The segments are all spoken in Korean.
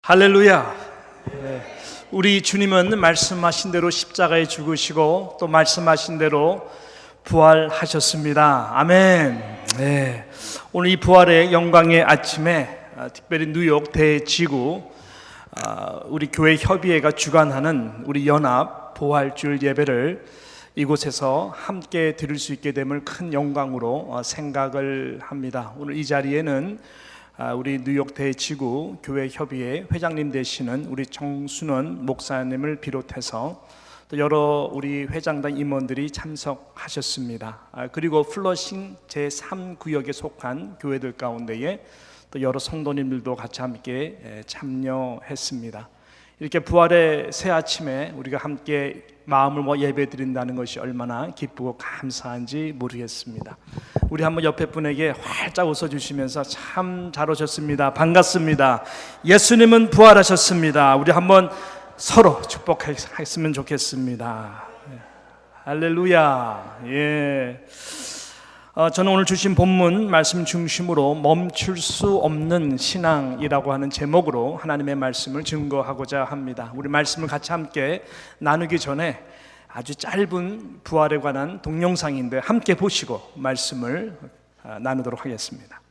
할렐루야. 우리 주님은 말씀하신 대로 십자가에 죽으시고 또 말씀하신 대로 부활하셨습니다. 아멘. 오늘 이 부활의 영광의 아침에 특별히 뉴욕 대지구 우리 교회 협의회가 주관하는 우리 연합 부활주일 예배를 이곳에서 함께 드릴 수 있게 됨을 큰 영광으로 생각을 합니다. 오늘 이 자리에는 우리 뉴욕 대지구 교회 협의회 회장님 되시는 우리 정순원 목사님을 비롯해서 또 여러 우리 회장단 임원들이 참석하셨습니다. 그리고 플러싱 제3구역에 속한 교회들 가운데에 또 여러 성도님들도 같이 함께 참여했습니다. 이렇게 부활의 새 아침에 우리가 함께 마음을 모아 예배 드린다는 것이 얼마나 기쁘고 감사한지 모르겠습니다. 우리 한번 옆에 분에게 활짝 웃어주시면서 참 잘 오셨습니다, 반갑습니다, 예수님은 부활하셨습니다. 우리 한번 서로 축복했으면 좋겠습니다. 할렐루야. 저는 오늘 주신 본문 말씀 중심으로 멈출 수 없는 신앙이라고 하는 제목으로 하나님의 말씀을 증거하고자 합니다. 우리 말씀을 같이 함께 나누기 전에 아주 짧은 부활에 관한 동영상인데 함께 보시고 말씀을 나누도록 하겠습니다.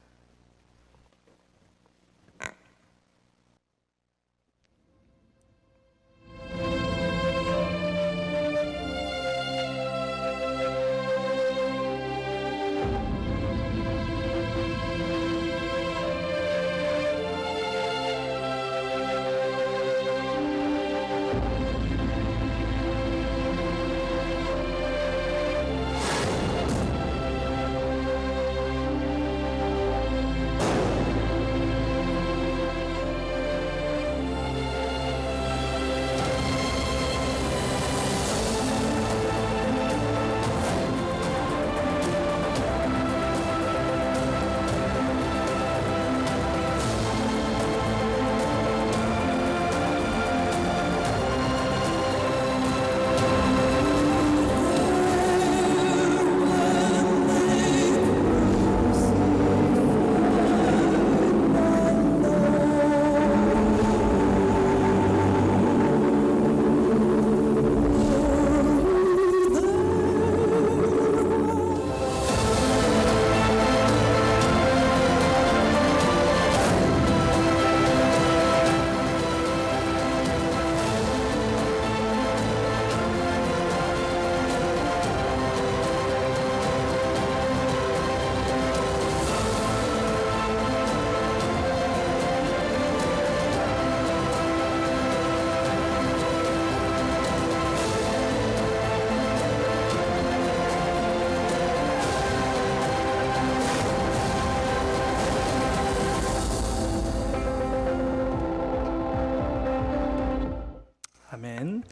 아멘.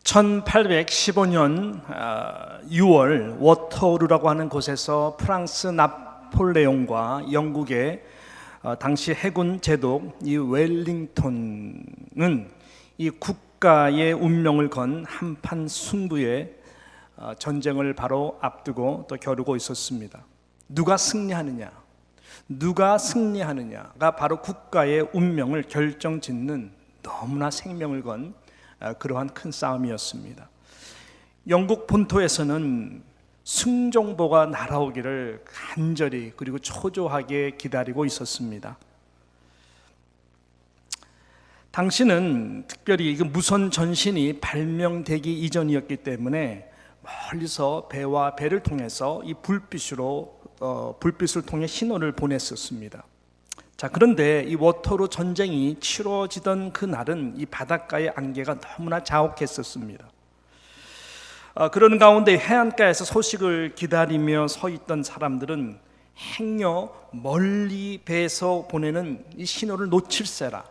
1815년 6월 워터루라고 하는 곳에서 프랑스 나폴레옹과 영국의 당시 해군 제독 이 웰링턴은 이 국가의 운명을 건 한판 승부의 전쟁을 바로 앞두고 또 겨루고 있었습니다. 누가 승리하느냐가 바로 국가의 운명을 결정짓는 너무나 생명을 건 그러한 큰 싸움이었습니다. 영국 본토에서는 승정보가 날아오기를 간절히 그리고 초조하게 기다리고 있었습니다. 당시는 특별히 무선 전신이 발명되기 이전이었기 때문에 멀리서 배와 배를 통해서 이 불빛을 통해 신호를 보냈었습니다. 그런데 이 워터루 전쟁이 치러지던 그날은 이 바닷가의 안개가 너무나 자욱했었습니다. 그런 가운데 해안가에서 소식을 기다리며 서 있던 사람들은 행여 멀리 배에서 보내는 이 신호를 놓칠세라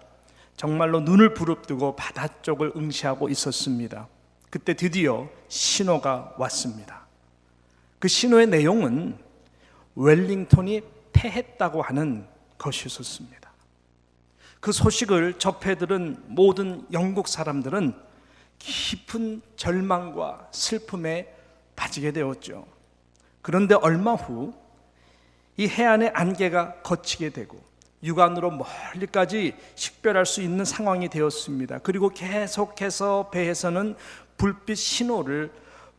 정말로 눈을 부릅뜨고 바다 쪽을 응시하고 있었습니다. 그때 드디어 신호가 왔습니다. 그 신호의 내용은 웰링턴이 패했다고 하는 것이었습니다. 그 소식을 접해들은 모든 영국 사람들은 깊은 절망과 슬픔에 빠지게 되었죠. 그런데 얼마 후 이 해안의 안개가 걷히게 되고 육안으로 멀리까지 식별할 수 있는 상황이 되었습니다. 그리고 계속해서 배에서는 불빛 신호를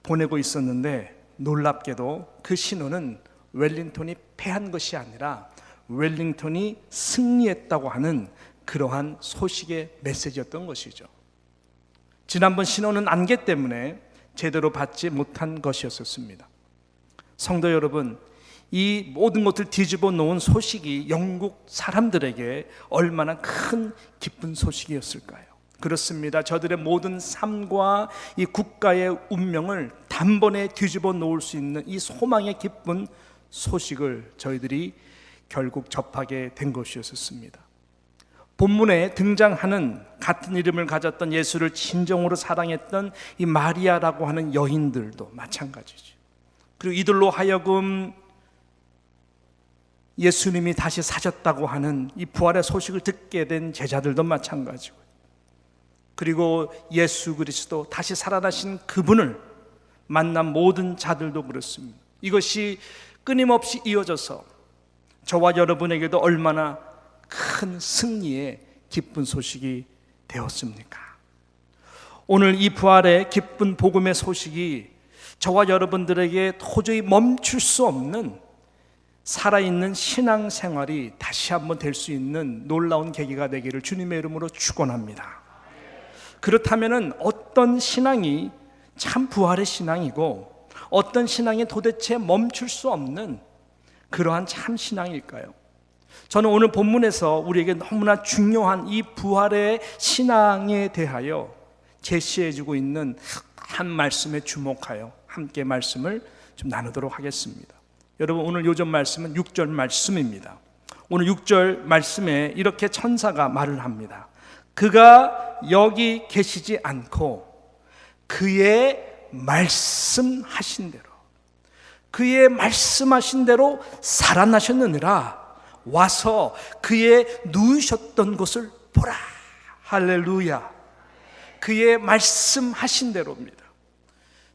보내고 있었는데, 놀랍게도 그 신호는 웰링턴이 패한 것이 아니라 웰링턴이 승리했다고 하는 그러한 소식의 메시지였던 것이죠. 지난번 신호는 안개 때문에 제대로 받지 못한 것이었습니다. 성도 여러분, 이 모든 것을 뒤집어 놓은 소식이 영국 사람들에게 얼마나 큰 기쁜 소식이었을까요? 그렇습니다. 저들의 모든 삶과 이 국가의 운명을 단번에 뒤집어 놓을 수 있는 이 소망의 기쁜 소식을 저희들이 결국 접하게 된 것이었습니다. 본문에 등장하는 같은 이름을 가졌던 예수를 진정으로 사랑했던 이 마리아라고 하는 여인들도 마찬가지죠. 그리고 이들로 하여금 예수님이 다시 사셨다고 하는 이 부활의 소식을 듣게 된 제자들도 마찬가지고, 그리고 예수 그리스도 다시 살아나신 그분을 만난 모든 자들도 그렇습니다. 이것이 끊임없이 이어져서 저와 여러분에게도 얼마나 큰 승리의 기쁜 소식이 되었습니까? 오늘 이 부활의 기쁜 복음의 소식이 저와 여러분들에게 도저히 멈출 수 없는 살아있는 신앙생활이 다시 한번 될 수 있는 놀라운 계기가 되기를 주님의 이름으로 축원합니다. 그렇다면 어떤 신앙이 참 부활의 신앙이고 어떤 신앙이 도대체 멈출 수 없는 그러한 참 신앙일까요? 저는 오늘 본문에서 우리에게 너무나 중요한 이 부활의 신앙에 대하여 제시해주고 있는 한 말씀에 주목하여 함께 말씀을 좀 나누도록 하겠습니다. 여러분, 오늘 요점 말씀은 6절 말씀입니다. 오늘 6절 말씀에 이렇게 천사가 말을 합니다. 그가 여기 계시지 않고 그의 말씀하신 대로, 그의 말씀하신 대로 살아나셨느니라. 와서 그의 누우셨던 곳을 보라. 할렐루야. 그의 말씀하신 대로입니다.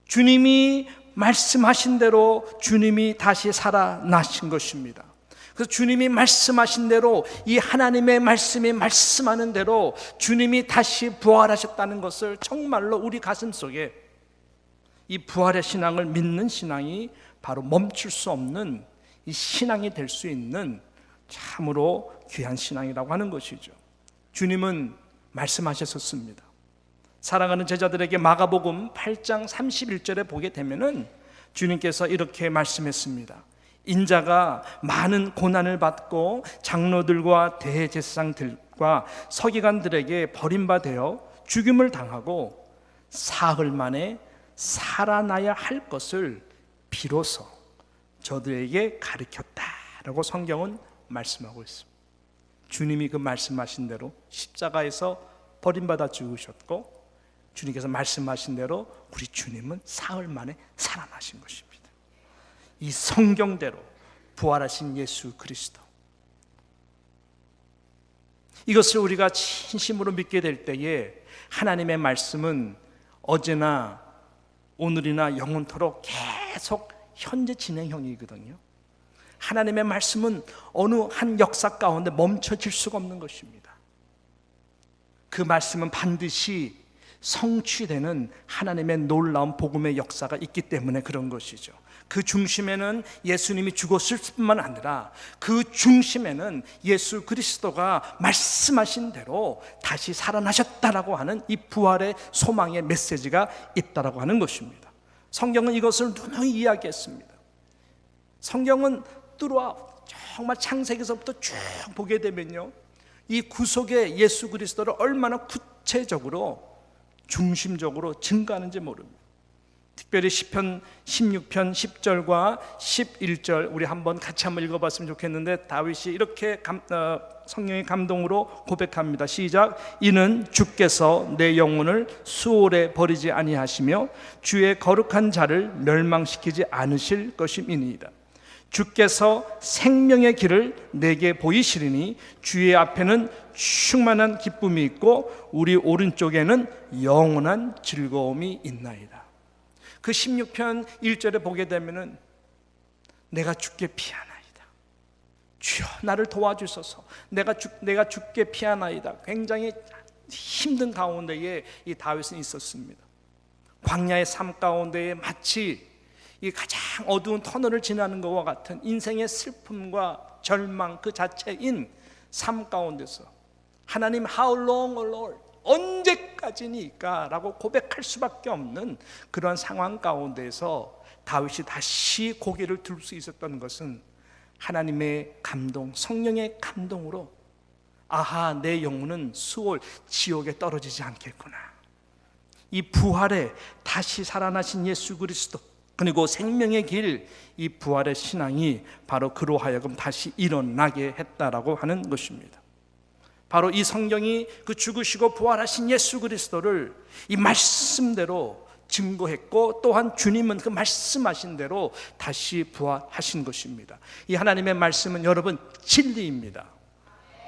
주님이 말씀하신 대로 주님이 다시 살아나신 것입니다. 그래서 주님이 말씀하신 대로, 이 하나님의 말씀이 말씀하는 대로 주님이 다시 부활하셨다는 것을 정말로 우리 가슴 속에, 이 부활의 신앙을 믿는 신앙이 바로 멈출 수 없는 이 신앙이 될 수 있는 참으로 귀한 신앙이라고 하는 것이죠. 주님은 말씀하셨었습니다. 사랑하는 제자들에게 마가복음 8장 31절에 보게 되면은 주님께서 이렇게 말씀했습니다. 인자가 많은 고난을 받고 장로들과 대제사장들과 서기관들에게 버림받아 죽임을 당하고 사흘 만에 살아나야 할 것을 비로소 저들에게 가르쳤다라고 성경은 말씀하고 있습니다. 주님이 그 말씀하신 대로 십자가에서 버림받아 죽으셨고, 주님께서 말씀하신 대로 우리 주님은 사흘 만에 살아나신 것입니다. 이 성경대로 부활하신 예수 그리스도, 이것을 우리가 진심으로 믿게 될 때에 하나님의 말씀은 어제나 오늘이나 영원토록 계속 현재 진행형이거든요. 하나님의 말씀은 어느 한 역사 가운데 멈춰질 수가 없는 것입니다. 그 말씀은 반드시 성취되는 하나님의 놀라운 복음의 역사가 있기 때문에 그런 것이죠. 그 중심에는 예수님이 죽었을 뿐만 아니라 그 중심에는 예수 그리스도가 말씀하신 대로 다시 살아나셨다라고 하는 이 부활의 소망의 메시지가 있다라고 하는 것입니다. 성경은 이것을 누누이 이야기했습니다. 성경은 뚫어와 정말 창세기서부터 쭉 보게 되면요, 이 구속의 예수 그리스도를 얼마나 구체적으로 중심적으로 증거하는지 모릅니다. 특별히 시편 16편 10절과 11절 우리 같이 한번 읽어봤으면 좋겠는데, 다윗이 이렇게 성령의 감동으로 고백합니다. 시작. 이는 주께서 내 영혼을 수월에 버리지 아니하시며 주의 거룩한 자를 멸망시키지 않으실 것임이니이다. 주께서 생명의 길을 내게 보이시리니 주의 앞에는 충만한 기쁨이 있고 우리 오른쪽에는 영원한 즐거움이 있나이다. 그 16편 1절에 보게 되면은 내가 주께 피하나이다. 주여 나를 도와주소서. 내가 죽게 피하나이다. 굉장히 힘든 가운데에 이 다윗은 있었습니다. 광야의 삶 가운데에 마치 이 가장 어두운 터널을 지나는 것과 같은 인생의 슬픔과 절망 그 자체인 삶 가운데서 하나님 How long, Lord? 언제까지니까? 라고 고백할 수밖에 없는 그런 상황 가운데서 다윗이 다시 고개를 들 수 있었던 것은 하나님의 감동, 성령의 감동으로 아하, 내 영혼은 수월 지옥에 떨어지지 않겠구나. 이 부활에 다시 살아나신 예수 그리스도, 그리고 생명의 길, 이 부활의 신앙이 바로 그로 하여금 다시 일어나게 했다라고 하는 것입니다. 바로 이 성경이 그 죽으시고 부활하신 예수 그리스도를 이 말씀대로 증거했고, 또한 주님은 그 말씀하신 대로 다시 부활하신 것입니다. 이 하나님의 말씀은 여러분 진리입니다.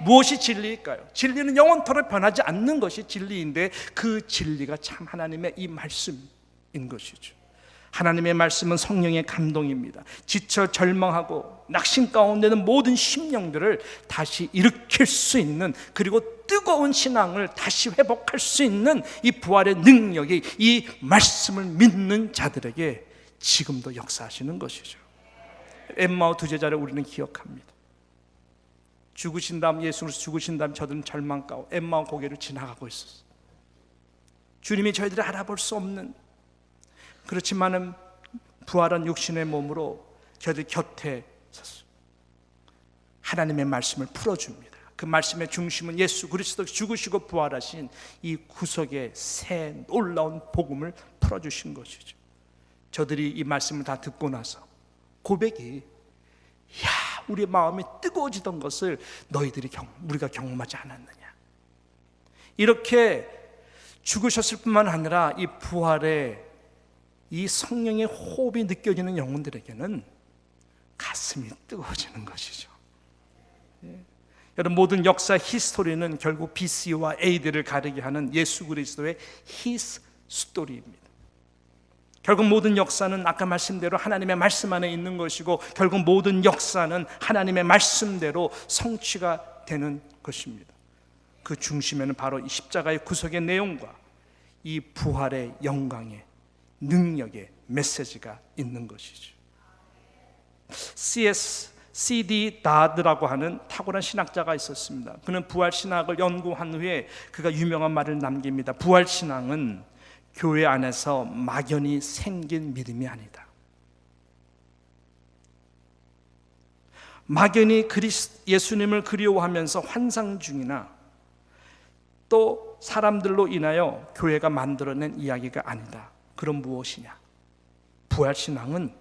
무엇이 진리일까요? 진리는 영원토록 변하지 않는 것이 진리인데 그 진리가 참 하나님의 이 말씀인 것이죠. 하나님의 말씀은 성령의 감동입니다. 지쳐 절망하고 낙심 가운데 있는 모든 심령들을 다시 일으킬 수 있는, 그리고 뜨거운 신앙을 다시 회복할 수 있는 이 부활의 능력이 이 말씀을 믿는 자들에게 지금도 역사하시는 것이죠. 엠마오 두 제자를 우리는 기억합니다. 죽으신 다음, 예수를 죽으신 다음 저들은 절망 가운데 엠마오 고개를 지나가고 있었어요. 주님이 저희들을 알아볼 수 없는, 그렇지만은 부활한 육신의 몸으로 저희들 곁에 섰어요. 하나님의 말씀을 풀어줍니다. 그 말씀의 중심은 예수 그리스도 죽으시고 부활하신 이 구속의 새 놀라운 복음을 풀어주신 것이죠. 저들이 이 말씀을 다 듣고 나서 고백이, 야, 우리 마음이 뜨거워지던 것을 우리가 경험하지 않았느냐. 이렇게 죽으셨을 뿐만 아니라 이 부활의 이 성령의 호흡이 느껴지는 영혼들에게는 가슴이 뜨거워지는 것이죠. 여러분, 모든 역사 히스토리는 결국 BC와 AD를 가리게 하는 예수 그리스도의 히스 스토리입니다. 결국 모든 역사는 아까 말씀대로 하나님의 말씀 안에 있는 것이고, 결국 모든 역사는 하나님의 말씀대로 성취가 되는 것입니다. 그 중심에는 바로 이 십자가의 구속의 내용과 이 부활의 영광의 능력의 메시지가 있는 것이죠. C.D. 다드라고 하는 탁월한 신학자가 있었습니다. 그는 부활 신학을 연구한 후에 그가 유명한 말을 남깁니다. 부활 신앙은 교회 안에서 막연히 생긴 믿음이 아니다. 막연히 예수님을 그리워하면서 환상 중이나 또 사람들로 인하여 교회가 만들어낸 이야기가 아니다. 그럼 무엇이냐? 부활신앙은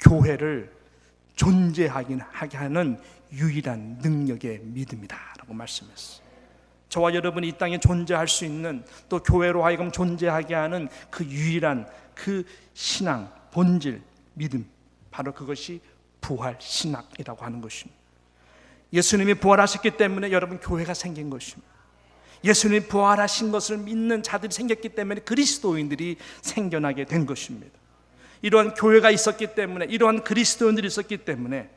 교회를 존재하게 하는 유일한 능력의 믿음이다 라고 말씀했어요. 저와 여러분이 이 땅에 존재할 수 있는, 또 교회로 하여금 존재하게 하는 그 유일한 그 신앙, 본질, 믿음, 바로 그것이 부활신앙이라고 하는 것입니다. 예수님이 부활하셨기 때문에 여러분 교회가 생긴 것입니다. 예수님이 부활하신 것을 믿는 자들이 생겼기 때문에 그리스도인들이 생겨나게 된 것입니다. 이러한 교회가 있었기 때문에, 이러한 그리스도인들이 있었기 때문에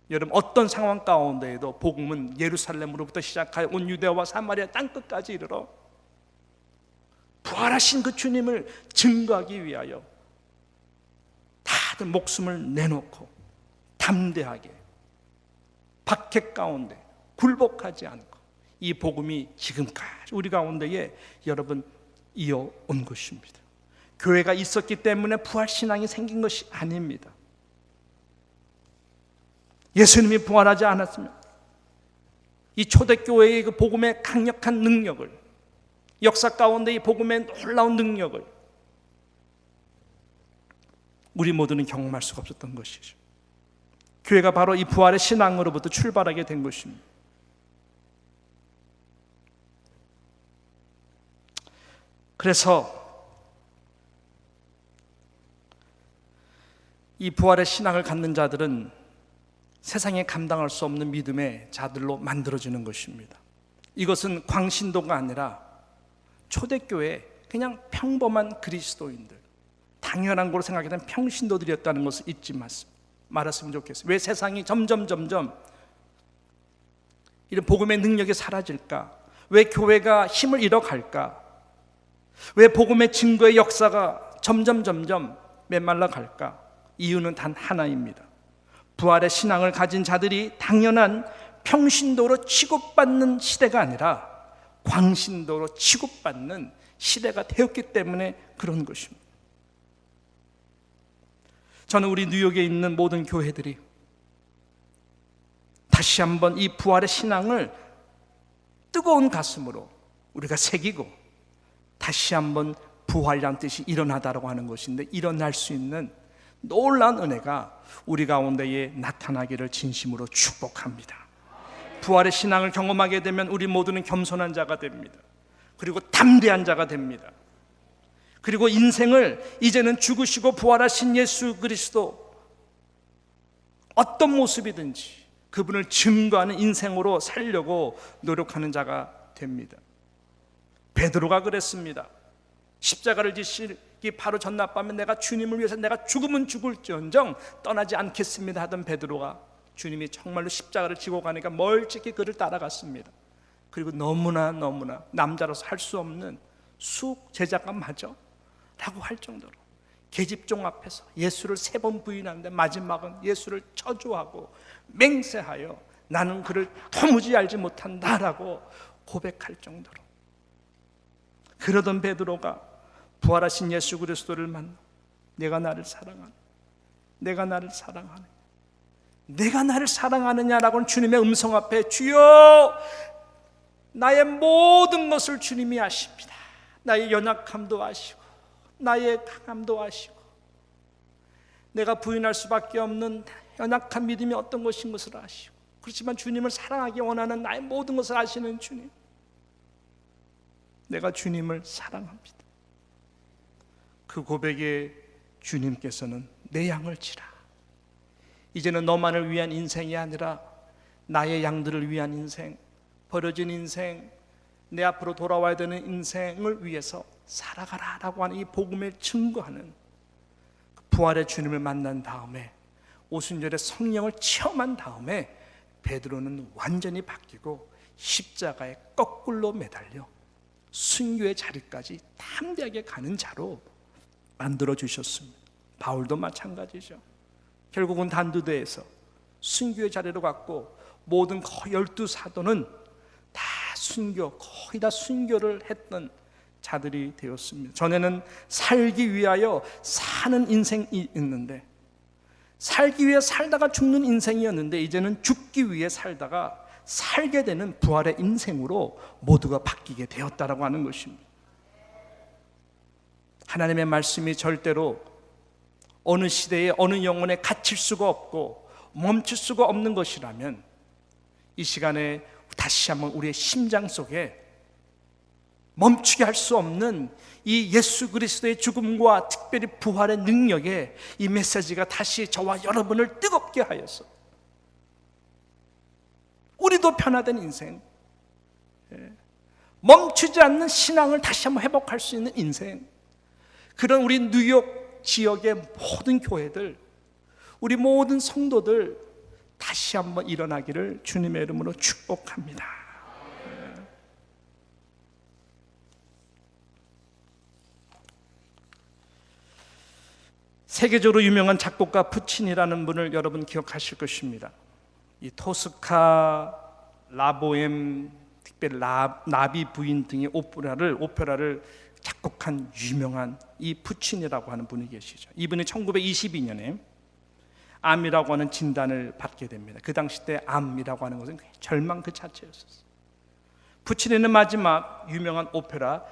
여러분 어떤 상황 가운데에도 복음은 예루살렘으로부터 시작하여 온 유대와 사마리아 땅끝까지 이르러 부활하신 그 주님을 증거하기 위하여 다들 목숨을 내놓고 담대하게 박해 가운데 굴복하지 않고 이 복음이 지금까지 우리 가운데에 여러분 이어온 것입니다. 교회가 있었기 때문에 부활신앙이 생긴 것이 아닙니다. 예수님이 부활하지 않았으면 이 초대교회의 그 복음의 강력한 능력을, 역사 가운데 이 복음의 놀라운 능력을 우리 모두는 경험할 수가 없었던 것이죠. 교회가 바로 이 부활의 신앙으로부터 출발하게 된 것입니다. 그래서 이 부활의 신앙을 갖는 자들은 세상에 감당할 수 없는 믿음의 자들로 만들어지는 것입니다. 이것은 광신도가 아니라 초대교회 그냥 평범한 그리스도인들, 당연한 걸로 생각했던 평신도들이었다는 것을 잊지 마십시오. 말았으면 좋겠어요. 왜 세상이 점점 이런 복음의 능력이 사라질까? 왜 교회가 힘을 잃어갈까? 왜 복음의 증거의 역사가 점점 메말라 갈까? 이유는 단 하나입니다. 부활의 신앙을 가진 자들이 당연한 평신도로 취급받는 시대가 아니라 광신도로 취급받는 시대가 되었기 때문에 그런 것입니다. 저는 우리 뉴욕에 있는 모든 교회들이 다시 한번 이 부활의 신앙을 뜨거운 가슴으로 우리가 새기고 다시 한번 부활이란 뜻이 일어나다라고 하는 것인데, 일어날 수 있는 놀라운 은혜가 우리 가운데에 나타나기를 진심으로 축복합니다. 부활의 신앙을 경험하게 되면 우리 모두는 겸손한 자가 됩니다. 그리고 담대한 자가 됩니다. 그리고 인생을 이제는 죽으시고 부활하신 예수 그리스도 어떤 모습이든지 그분을 증거하는 인생으로 살려고 노력하는 자가 됩니다. 베드로가 그랬습니다. 십자가를 지시기 바로 전날 밤에 내가 주님을 위해서 내가 죽으면 죽을지언정 떠나지 않겠습니다 하던 베드로가 주님이 정말로 십자가를 지고 가니까 멀찍이 그를 따라갔습니다. 그리고 너무나 남자로서 할 수 없는 쑥 제자가 맞아? 라고 할 정도로 계집종 앞에서 예수를 3번 부인하는데 마지막은 예수를 저주하고 맹세하여 나는 그를 도무지 알지 못한다라고 고백할 정도로, 그러던 베드로가 부활하신 예수 그리스도를 만나 내가 나를 사랑하느냐, 내가 나를 사랑하느냐, 내가 나를 사랑하느냐라고는 주님의 음성 앞에 주여 나의 모든 것을 주님이 아십니다. 나의 연약함도 아시고 나의 강함도 아시고 내가 부인할 수밖에 없는 연약한 믿음이 어떤 것인 것을 아시고, 그렇지만 주님을 사랑하기 원하는 나의 모든 것을 아시는 주님, 내가 주님을 사랑합니다. 그 고백에 주님께서는 내 양을 치라, 이제는 너만을 위한 인생이 아니라 나의 양들을 위한 인생, 버려진 인생, 내 앞으로 돌아와야 되는 인생을 위해서 살아가라 라고 하는 이 복음을 증거하는 부활의 주님을 만난 다음에 오순절에 성령을 체험한 다음에 베드로는 완전히 바뀌고 십자가에 거꾸로 매달려 순교의 자리까지 담대하게 가는 자로 만들어 주셨습니다. 바울도 마찬가지죠. 결국은 단두대에서 순교의 자리로 갔고 모든 거의 12사도는 다 거의 다 순교를 했던 자들이 되었습니다. 전에는 살기 위하여 사는 인생이 있는데, 살기 위해 살다가 죽는 인생이었는데 이제는 죽기 위해 살다가 살게 되는 부활의 인생으로 모두가 바뀌게 되었다라고 하는 것입니다. 하나님의 말씀이 절대로 어느 시대에 어느 영혼에 갇힐 수가 없고 멈출 수가 없는 것이라면 이 시간에 다시 한번 우리의 심장 속에 멈추게 할 수 없는 이 예수 그리스도의 죽음과 특별히 부활의 능력에 이 메시지가 다시 저와 여러분을 뜨겁게 하여서 우리도 변화된 인생, 멈추지 않는 신앙을 다시 한번 회복할 수 있는 인생, 그런 우리 뉴욕 지역의 모든 교회들, 우리 모든 성도들 다시 한번 일어나기를 주님의 이름으로 축복합니다. 세계적으로 유명한 작곡가 푸치니라는 분을 여러분 기억하실 것입니다. 이 토스카, 라보엠, 특별히 나비 부인 등의 오페라를 작곡한 유명한 이 푸치니라고 하는 분이 계시죠. 이분이 1922년에 암이라고 하는 진단을 받게 됩니다. 그 당시 때 암이라고 하는 것은 절망 그 자체였었어요. 푸치니는 마지막 유명한 오페라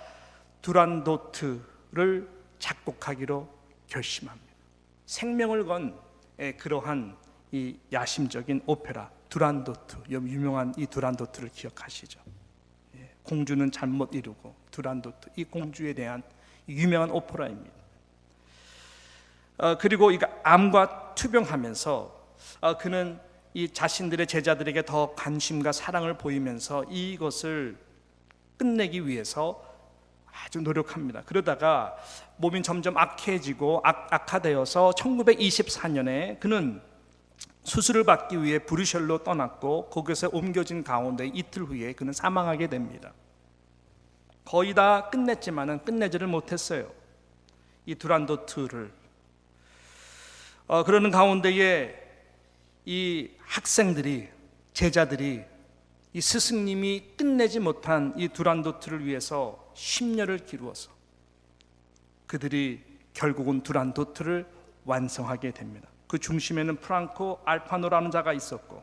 두란도트를 작곡하기로 결심합니다. 생명을 건 그러한 이 야심적인 오페라 두란도트, 유명한 이 두란도트를 기억하시죠? 공주는 잘못 이루고 두란도트, 이 공주에 대한 유명한 오페라입니다. 그리고 이 암과 투병하면서 그는 이 자신들의 제자들에게 더 관심과 사랑을 보이면서 이것을 끝내기 위해서 아주 노력합니다. 그러다가 몸이 점점 악해지고 악화되어서 1924년에 그는 수술을 받기 위해 브뤼셀로 떠났고 거기서 옮겨진 가운데 이틀 후에 그는 사망하게 됩니다. 거의 다 끝냈지만은 끝내지를 못했어요. 이 두란도트를. 그러는 가운데에 이 학생들이, 제자들이 이 스승님이 끝내지 못한 이 두란도트를 위해서 심려를 기루어서 그들이 결국은 두란도트를 완성하게 됩니다. 그 중심에는 프랑코 알파노라는 자가 있었고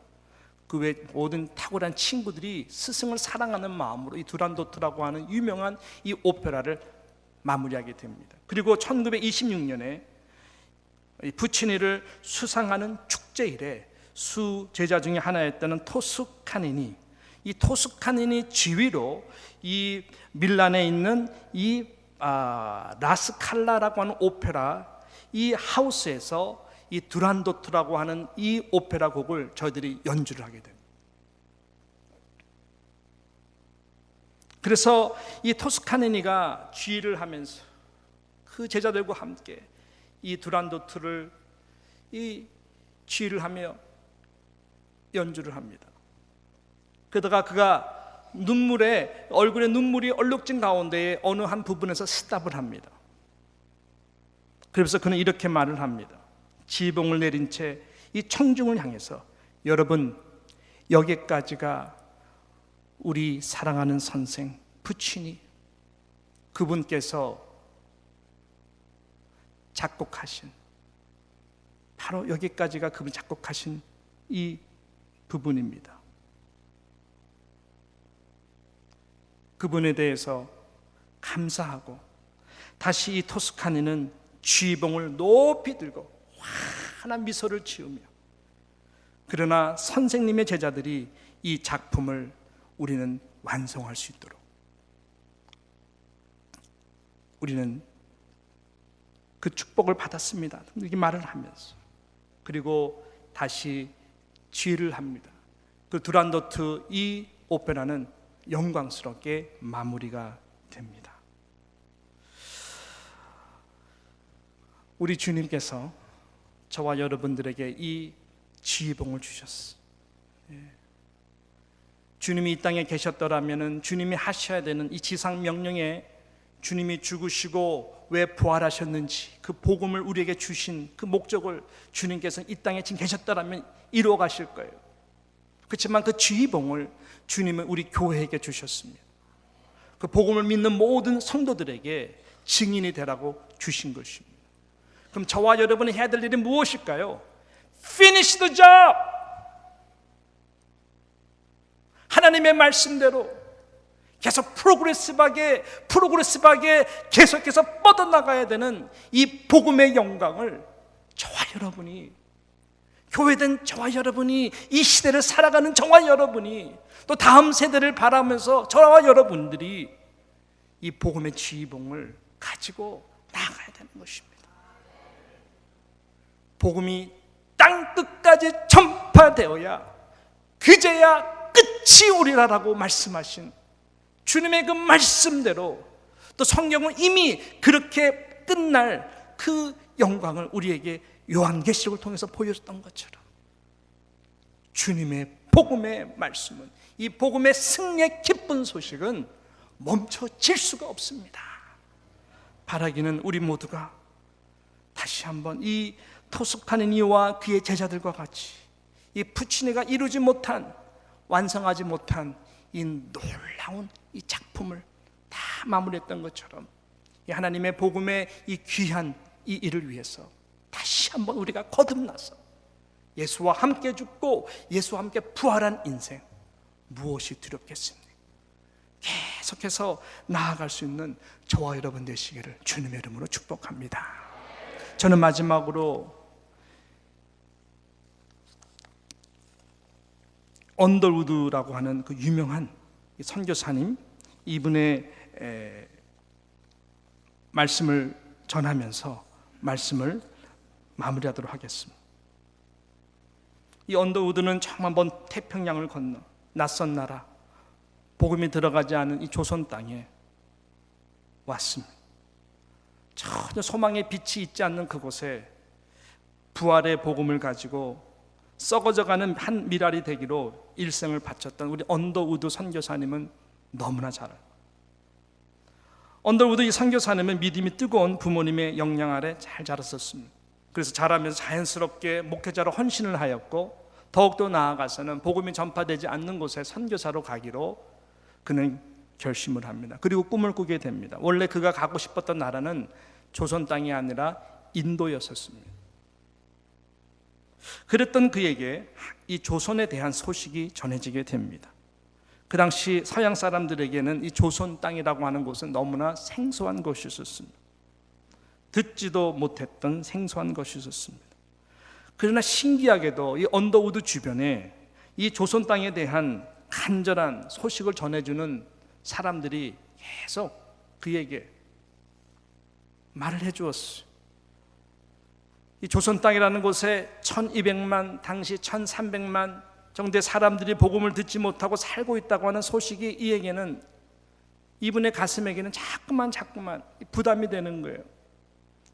그 외 모든 탁월한 친구들이 스승을 사랑하는 마음으로 이 두란도트라고 하는 유명한 이 오페라를 마무리하게 됩니다. 그리고 1926년에 부치니를 수상하는 축제일에 수제자 중에 하나였던 토스카니니, 이 토스카니니 지휘로 이 밀란에 있는 이 라스칼라라고 하는 오페라 이 하우스에서 이 두란도트라고 하는 이 오페라 곡을 저희들이 연주를 하게 됩니다. 그래서 이 토스카니니가 지휘를 하면서 그 제자들과 함께 이 두란도트를 이 지휘를 하며 연주를 합니다. 그러다가 그가 얼굴에 눈물이 얼룩진 가운데에 어느 한 부분에서 스탑을 합니다. 그래서 그는 이렇게 말을 합니다. 지붕을 내린 채 이 청중을 향해서 여러분, 여기까지가 우리 사랑하는 선생 부치니 그분께서 작곡하신, 바로 여기까지가 그분이 작곡하신 이 부분입니다. 그분에 대해서 감사하고 다시 이 토스카니는 쥐봉을 높이 들고 환한 미소를 지으며, 그러나 선생님의 제자들이 이 작품을 우리는 완성할 수 있도록 우리는 그 축복을 받았습니다. 이렇게 말을 하면서, 그리고 다시 지휘를 합니다. 그 두란도트 이 오페라는 영광스럽게 마무리가 됩니다. 우리 주님께서 저와 여러분들에게 이 지휘봉을 주셨어요. 주님이 이 땅에 계셨더라면 주님이 하셔야 되는 이 지상 명령에 주님이 죽으시고 왜 부활하셨는지 그 복음을 우리에게 주신 그 목적을 주님께서 이 땅에 지금 계셨더라면 이루어 가실 거예요. 그렇지만 그 지휘봉을 주님은 우리 교회에게 주셨습니다. 그 복음을 믿는 모든 성도들에게 증인이 되라고 주신 것입니다. 그럼 저와 여러분이 해야 될 일이 무엇일까요? Finish the job! 하나님의 말씀대로 계속 프로그레시브하게 계속해서 뻗어나가야 되는 이 복음의 영광을 저와 여러분이, 교회된 저와 여러분이, 이 시대를 살아가는 저와 여러분이, 또 다음 세대를 바라면서 저와 여러분들이 이 복음의 지휘봉을 가지고 나가야 되는 것입니다. 복음이 땅 끝까지 전파되어야 그제야 끝이 오리라라고 말씀하신 주님의 그 말씀대로, 또 성경은 이미 그렇게 끝날 그 영광을 우리에게 요한계시록을 통해서 보여줬던 것처럼 주님의 복음의 말씀은, 이 복음의 승리의 기쁜 소식은 멈춰질 수가 없습니다. 바라기는 우리 모두가 다시 한번 이 토스카니니와 그의 제자들과 같이 이 푸치니가 이루지 못한, 완성하지 못한 이 놀라운 이 작품을 다 마무리했던 것처럼 이 하나님의 복음의 이 귀한 이 일을 위해서 다시 한번 우리가 거듭나서 예수와 함께 죽고 예수와 함께 부활한 인생, 무엇이 두렵겠습니까? 계속해서 나아갈 수 있는 저와 여러분 되시기를 주님의 이름으로 축복합니다. 저는 마지막으로 언더우드라고 하는 그 유명한 선교사님, 이분의 말씀을 전하면서 말씀을 마무리하도록 하겠습니다. 이 언더우드는 처음 한번 태평양을 건너 낯선 나라, 복음이 들어가지 않은 이 조선 땅에 왔습니다. 전혀 소망의 빛이 있지 않는 그곳에 부활의 복음을 가지고 썩어져가는 한 미랄이 되기로 일생을 바쳤던 우리 언더우드 선교사님은 너무나 잘 알고, 언더우드 이 선교사님은 믿음이 뜨거운 부모님의 영향 아래 잘 자랐었습니다. 그래서 자라면서 자연스럽게 목회자로 헌신을 하였고, 더욱더 나아가서는 복음이 전파되지 않는 곳에 선교사로 가기로 그는 결심을 합니다. 그리고 꿈을 꾸게 됩니다. 원래 그가 가고 싶었던 나라는 조선 땅이 아니라 인도였었습니다. 그랬던 그에게 이 조선에 대한 소식이 전해지게 됩니다. 그 당시 서양 사람들에게는 이 조선 땅이라고 하는 곳은 너무나 생소한 곳이었습니다. 듣지도 못했던 생소한 것이었습니다. 그러나 신기하게도 이 언더우드 주변에 이 조선 땅에 대한 간절한 소식을 전해주는 사람들이 계속 그에게 말을 해주었어요. 이 조선 땅이라는 곳에 1200만, 당시 1300만 정도의 사람들이 복음을 듣지 못하고 살고 있다고 하는 소식이 이에게는, 이분의 가슴에게는 자꾸만 부담이 되는 거예요.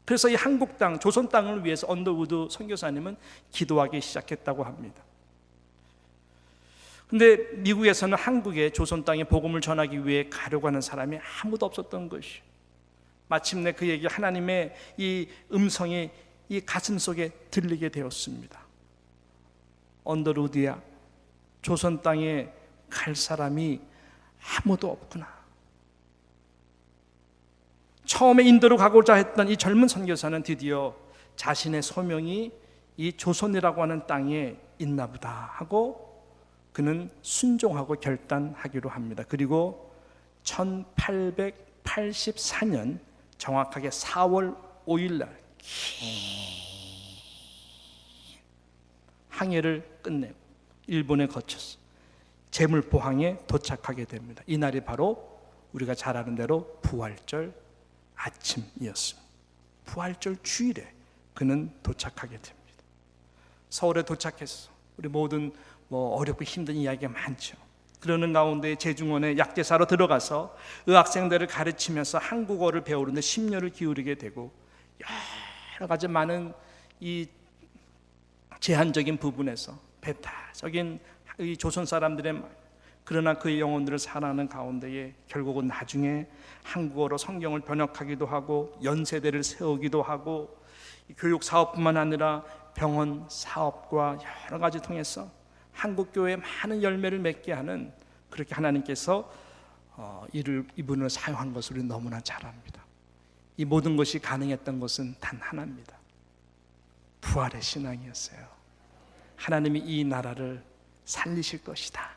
그래서 이 한국 땅, 조선 땅을 위해서 언더우드 선교사님은 기도하기 시작했다고 합니다. 근데 미국에서는 한국에 조선 땅에 복음을 전하기 위해 가려고 하는 사람이 아무도 없었던 것이에요. 마침내 그에게 하나님의 이 음성이 이 가슴 속에 들리게 되었습니다. 언더우드야, 조선 땅에 갈 사람이 아무도 없구나. 처음에 인도로 가고자 했던 이 젊은 선교사는 드디어 자신의 소명이 이 조선이라고 하는 땅에 있나 보다 하고 그는 순종하고 결단하기로 합니다. 그리고 1884년 정확하게 4월 5일 날 항해를 끝내고 일본에 거쳐서 제물포항에 도착하게 됩니다. 이날이 바로 우리가 잘 아는 대로 부활절 아침이었습니다. 부활절 주일에 그는 도착하게 됩니다. 서울에 도착해서 우리 모든 어렵고 힘든 이야기가 많죠. 그러는 가운데 제중원에 약제사로 들어가서 의학생들을 가르치면서 한국어를 배우는데 심려를 기울이게 되고, 여러 가지 많은 이 제한적인 부분에서 배타적인 이 조선 사람들의, 그러나 그의 영혼들을 사랑하는 가운데에 결국은 나중에 한국어로 성경을 번역하기도 하고 연세대를 세우기도 하고 교육 사업뿐만 아니라 병원 사업과 여러 가지 통해서 한국교회에 많은 열매를 맺게 하는, 그렇게 하나님께서 이분을 사용한 것을 우리 너무나 잘 압니다. 이 모든 것이 가능했던 것은 단 하나입니다. 부활의 신앙이었어요. 하나님이 이 나라를 살리실 것이다.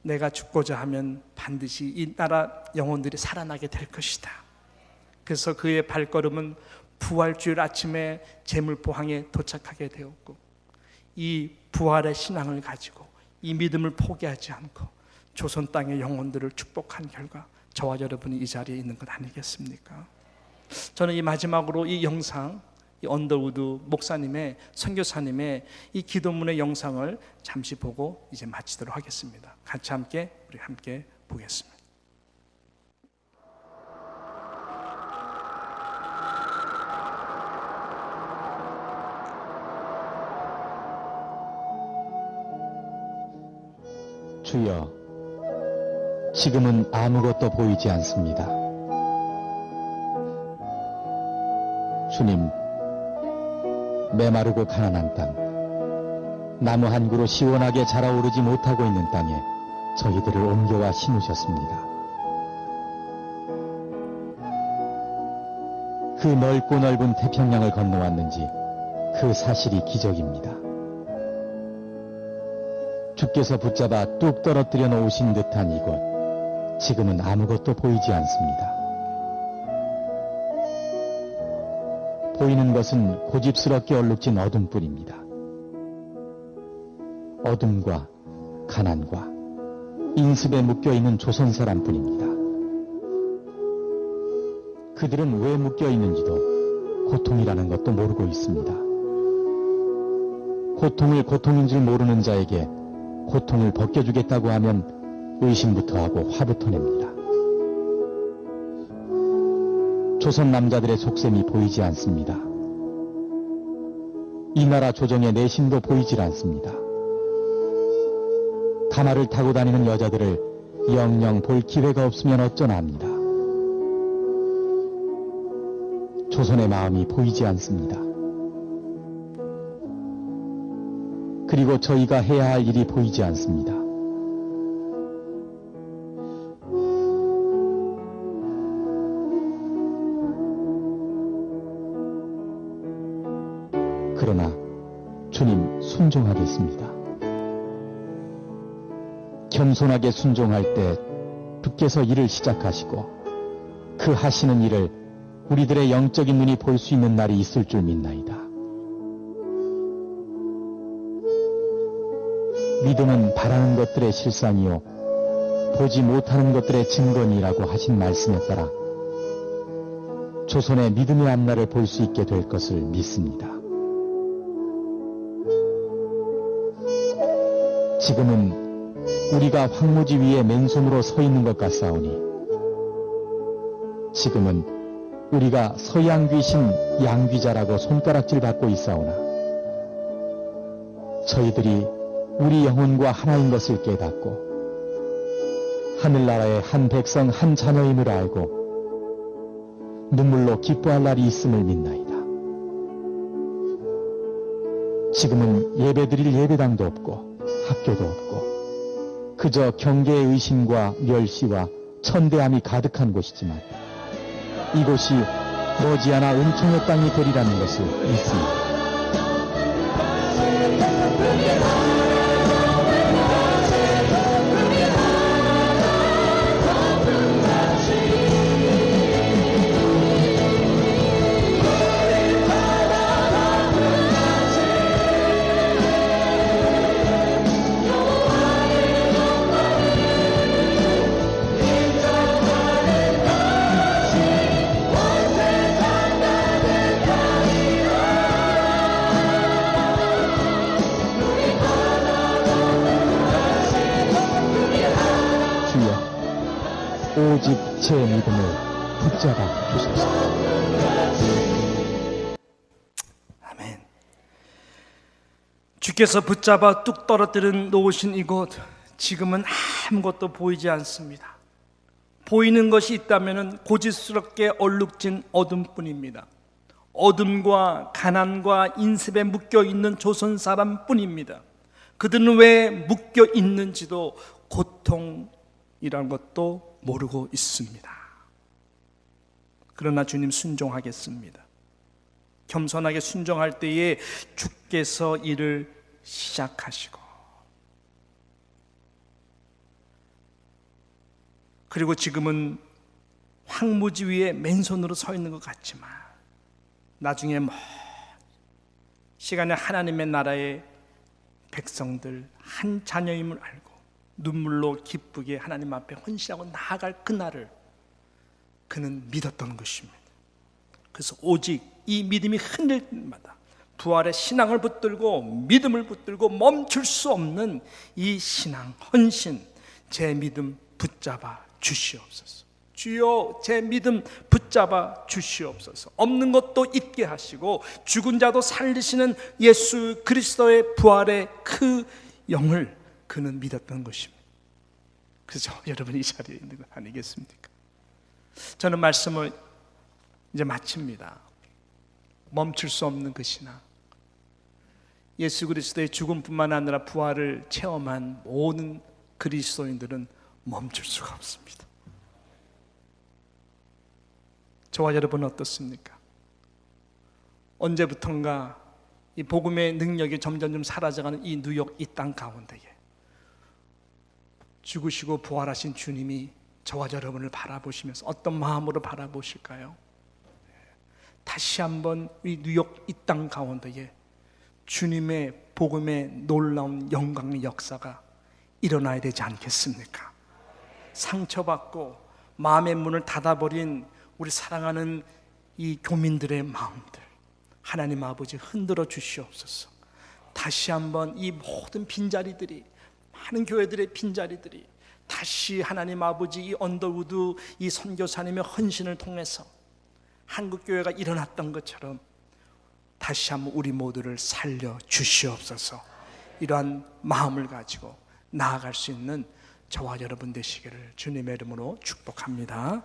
내가 죽고자 하면 반드시 이 나라 영혼들이 살아나게 될 것이다. 그래서 그의 발걸음은 부활주일 아침에 제물포항에 도착하게 되었고, 이 부활의 신앙을 가지고 이 믿음을 포기하지 않고 조선 땅의 영혼들을 축복한 결과 저와 여러분이 이 자리에 있는 것 아니겠습니까? 저는 이 마지막으로 이 영상, 이 언더우드 목사님의, 선교사님의 이 기도문의 영상을 잠시 보고 이제 마치도록 하겠습니다. 같이 우리 함께 보겠습니다. 주여, 지금은 아무것도 보이지 않습니다. 주님, 메마르고 가난한 땅, 나무 한 그루 시원하게 자라오르지 못하고 있는 땅에 저희들을 옮겨와 심으셨습니다. 그 넓고 넓은 태평양을 건너왔는지 그 사실이 기적입니다. 주께서 붙잡아 뚝 떨어뜨려 놓으신 듯한 이곳, 지금은 아무것도 보이지 않습니다. 보이는 것은 고집스럽게 얼룩진 어둠뿐입니다. 어둠과 가난과 인습에 묶여있는 조선 사람뿐입니다. 그들은 왜 묶여있는지도 고통이라는 것도 모르고 있습니다. 고통을 고통인 줄 모르는 자에게 고통을 벗겨주겠다고 하면 의심부터 하고 화부터 냅니다. 조선 남자들의 속셈이 보이지 않습니다. 이 나라 조정의 내심도 보이질 않습니다. 가마를 타고 다니는 여자들을 영영 볼 기회가 없으면 어쩌나 합니다. 조선의 마음이 보이지 않습니다. 그리고 저희가 해야 할 일이 보이지 않습니다. 그러나 주님 순종하겠습니다. 겸손하게 순종할 때 주께서 일을 시작하시고 그 하시는 일을 우리들의 영적인 눈이 볼 수 있는 날이 있을 줄 믿나이다. 믿음은 바라는 것들의 실상이요 보지 못하는 것들의 증거니라고 하신 말씀에 따라 조선의 믿음의 앞날을 볼 수 있게 될 것을 믿습니다. 지금은 우리가 황무지 위에 맨손으로 서 있는 것 같사오니 지금은 우리가 서양 귀신 양귀자라고 손가락질 받고 있사오나 저희들이 우리 영혼과 하나인 것을 깨닫고 하늘나라의 한 백성 한 자녀임을 알고 눈물로 기뻐할 날이 있음을 믿나이다. 지금은 예배드릴 예배당도 없고 학교도 없고 그저 경계의 의심과 멸시와 천대함이 가득한 곳이지만 이곳이 머지않아 은총의 땅이 되리라는 것을 믿습니다. 오직 제 믿음을 붙잡아 주소서. 아멘. 주께서 붙잡아 뚝 떨어뜨려 놓으신 이곳, 지금은 아무것도 보이지 않습니다. 보이는 것이 있다면 고집스럽게 얼룩진 어둠뿐입니다. 어둠과 가난과 인습에 묶여있는 조선 사람뿐입니다. 그들은 왜 묶여 있는지도 고통이란 것도 모르고 있습니다. 그러나 주님 순종하겠습니다. 겸손하게 순종할 때에 주께서 일을 시작하시고 그리고 지금은 황무지 위에 맨손으로 서 있는 것 같지만 나중에 시간에 하나님의 나라의 백성들 한 자녀임을 알고 눈물로 기쁘게 하나님 앞에 헌신하고 나아갈 그날을 그는 믿었던 것입니다. 그래서 오직 이 믿음이 흔들 때마다 부활의 신앙을 붙들고 믿음을 붙들고 멈출 수 없는 이 신앙, 헌신, 제 믿음 붙잡아 주시옵소서. 주여 제 믿음 붙잡아 주시옵소서. 없는 것도 있게 하시고 죽은 자도 살리시는 예수 그리스도의 부활의 그 영을 그는 믿었던 것입니다. 그죠? 여러분 이 자리에 있는 거 아니겠습니까? 저는 말씀을 이제 마칩니다. 멈출 수 없는 그 신앙, 예수 그리스도의 죽음뿐만 아니라 부활을 체험한 모든 그리스도인들은 멈출 수가 없습니다. 저와 여러분은 어떻습니까? 언제부턴가 이 복음의 능력이 점점 사라져가는 이 뉴욕 이 땅 가운데에 죽으시고 부활하신 주님이 저와 여러분을 바라보시면서 어떤 마음으로 바라보실까요? 다시 한번 이 뉴욕 이 땅 가운데에 주님의 복음의 놀라운 영광의 역사가 일어나야 되지 않겠습니까? 상처받고 마음의 문을 닫아버린 우리 사랑하는 이 교민들의 마음들 하나님 아버지 흔들어 주시옵소서. 다시 한번 이 모든 빈자리들이, 많은 교회들의 빈자리들이 다시 하나님 아버지 이 언더우드 이 선교사님의 헌신을 통해서 한국교회가 일어났던 것처럼 다시 한번 우리 모두를 살려 주시옵소서. 이러한 마음을 가지고 나아갈 수 있는 저와 여러분 되시기를 주님의 이름으로 축복합니다.